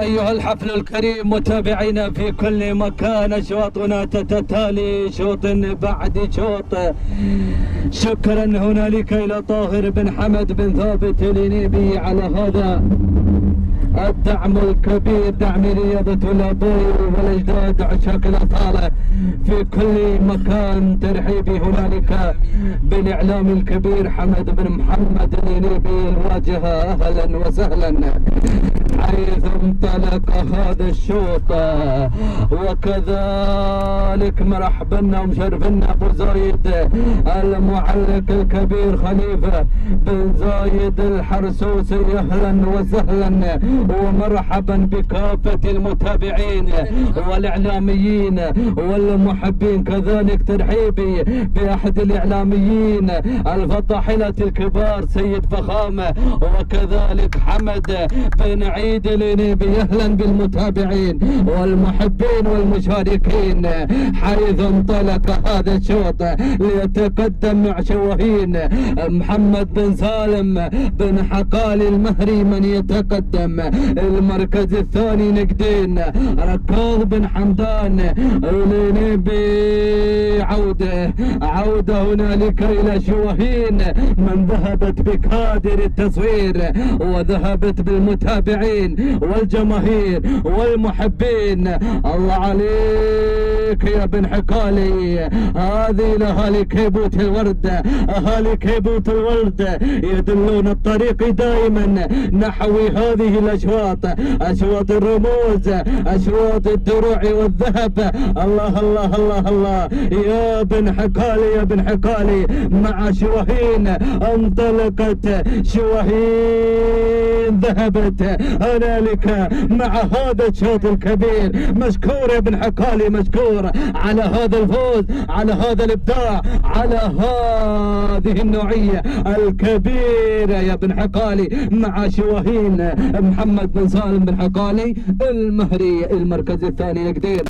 أيها الحفل الكريم متابعينا في كل مكان، أشواطنا تتتالي شوط بعد شوط. شكرا هنالك إلى طاهر بن حمد بن ثابت الينيبي على هذا الدعم الكبير، دعم رياضة الأبوي والأجداد عشاق الأطالة في كل مكان. ترحيبي هنالك بالإعلام الكبير حمد بن محمد الينيبي الواجهة، أهلا وسهلا. حيث انطلق هذا الشوط وكذلك مرحبا ومشرفنا أبو زايد المعلق الكبير خليفة بن زايد الحرسوسي، أهلا وسهلا ومرحبا بكافة المتابعين والإعلاميين والمحبين. كذلك ترحيبي بأحد الإعلاميين الفطاحلة الكبار سيد فخامة، وكذلك حمد بن عيد الينيبي. أهلا بالمتابعين والمحبين والمشاركين. حيث انطلق هذا الشوط ليتقدم مع شواهين محمد بن سالم بن حقالي المهري من يتقدم. المركز الثاني نقدين ركاظ بن حمدان الينيبي. عودة هنالك إلى شواهين من ذهبت بكادر التصوير وذهبت بالمتابعين والجماهير والمحبين. الله عليك يا بن حقالي. هذه لأهالي كيبوت الورد، أهالي كيبوت الورد يدلون الطريق دائما نحو هذه الأشواط، أشواط الرموز، أشواط الدروع والذهب. الله الله الله الله يا بن حقالي، يا بن حقالي. مع شواهين انطلقت شواهين، ذهبت هنالك مع هذا الشوط الكبير. مشكور يا بن حقالي، مشكور على هذا الفوز، على هذا الإبداع، على هذه النوعية الكبيرة يا بن حقالي. مع شواهين محمد بن سالم بن حقالي المهري المركز الثاني نقدين.